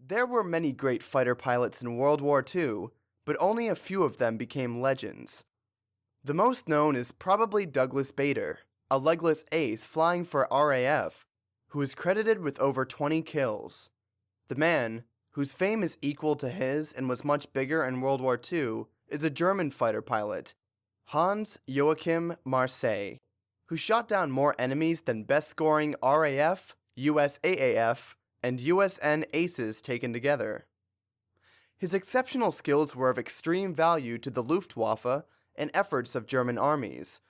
There were many great fighter pilots in World War II, but only a few of them became legends. The most known is probably Douglas Bader, a legless ace flying for RAF, who is credited with over 20 kills. The man, whose fame is equal to his and was much bigger in World War II, is a German fighter pilot, Hans-Joachim Marseille, who shot down more enemies than best-scoring RAF, USAAF, and USN aces taken together. His exceptional skills were of extreme value to the Luftwaffe and efforts of German armies.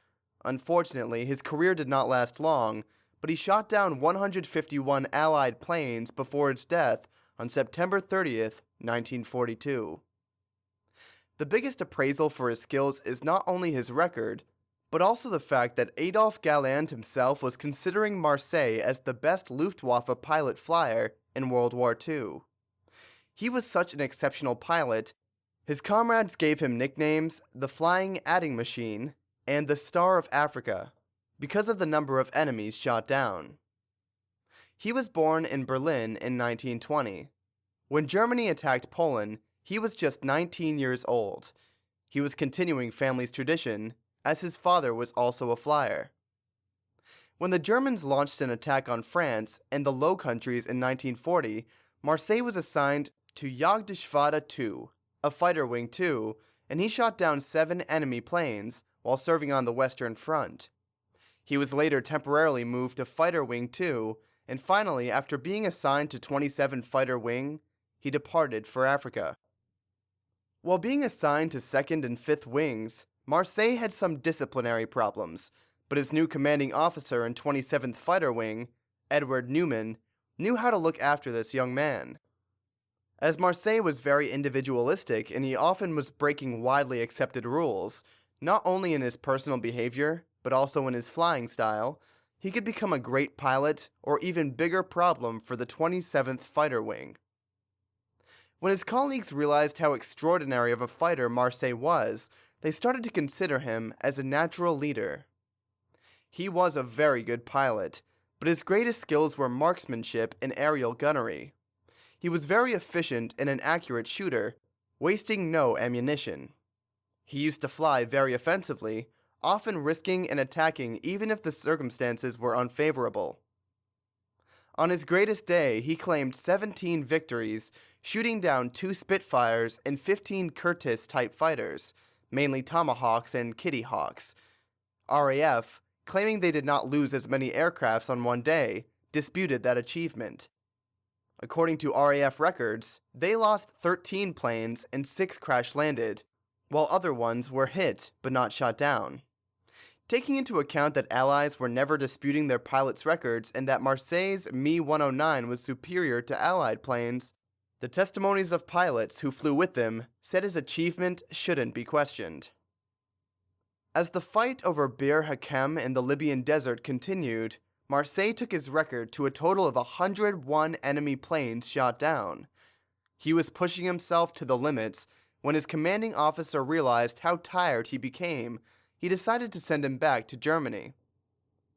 Unfortunately, his career did not last long, but he shot down 151 Allied planes before its death on September 30th, 1942. The biggest appraisal for his skills is not only his record, but also the fact that Adolf Galland himself was considering Marseille as the best Luftwaffe pilot flyer in World War II. He was such an exceptional pilot, his comrades gave him nicknames the Flying Adding Machine and the Star of Africa because of the number of enemies shot down. He was born in Berlin in 1920. When Germany attacked Poland, he was just 19 years old. He was continuing family's tradition, as his father was also a flyer. When the Germans launched an attack on France and the Low Countries in 1940, Marseille was assigned to Jagdgeschwader II, a fighter wing II, and he shot down 7 enemy planes while serving on the Western Front. He was later temporarily moved to Fighter Wing II, and finally, after being assigned to 27 Fighter Wing, he departed for Africa. While being assigned to 2nd and 5th Wings, Marseille had some disciplinary problems, but his new commanding officer in 27th Fighter Wing, Edward Newman, knew how to look after this young man. As Marseille was very individualistic and he often was breaking widely accepted rules, not only in his personal behavior, but also in his flying style, he could become a great pilot or even bigger problem for the 27th Fighter Wing. When his colleagues realized how extraordinary of a fighter Marseille was, they started to consider him as a natural leader. He was a very good pilot, but his greatest skills were marksmanship and aerial gunnery. He was very efficient and an accurate shooter, wasting no ammunition. He used to fly very offensively, often risking and attacking even if the circumstances were unfavorable. On his greatest day, he claimed 17 victories, shooting down 2 Spitfires and 15 Curtiss-type fighters, mainly Tomahawks and Kitty Hawks. RAF, claiming they did not lose as many aircrafts on one day, disputed that achievement. According to RAF records, they lost 13 planes and 6 crash-landed, while other ones were hit but not shot down. Taking into account that Allies were never disputing their pilots' records and that Marseille's Me-109 was superior to Allied planes, the testimonies of pilots who flew with them said his achievement shouldn't be questioned. As the fight over Bir Hakeim in the Libyan desert continued, Marseille took his record to a total of 101 enemy planes shot down. He was pushing himself to the limits. When his commanding officer realized how tired he became, he decided to send him back to Germany.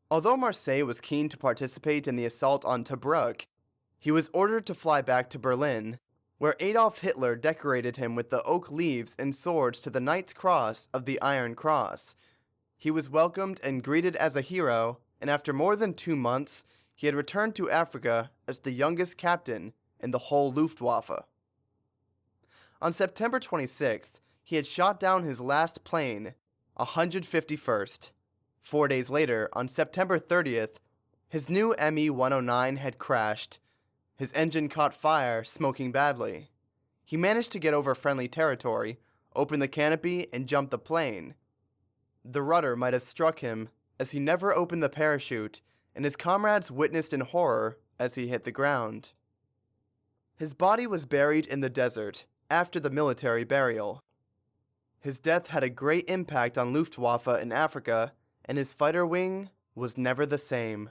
Although Marseille was keen to participate in the assault on Tobruk, he was ordered to fly back to Berlin, where Adolf Hitler decorated him with the oak leaves and swords to the Knight's Cross of the Iron Cross. He was welcomed and greeted as a hero, and after more than 2 months, he had returned to Africa as the youngest captain in the whole Luftwaffe. On September 26th, he had shot down his last plane, 151st. 4 days later, on September 30th, his new Me-109 had crashed. His engine caught fire, smoking badly. He managed to get over friendly territory, open the canopy, and jump the plane. The rudder might have struck him, as he never opened the parachute, and his comrades witnessed in horror as he hit the ground. His body was buried in the desert, after the military burial. His death had a great impact on Luftwaffe in Africa, and his fighter wing was never the same.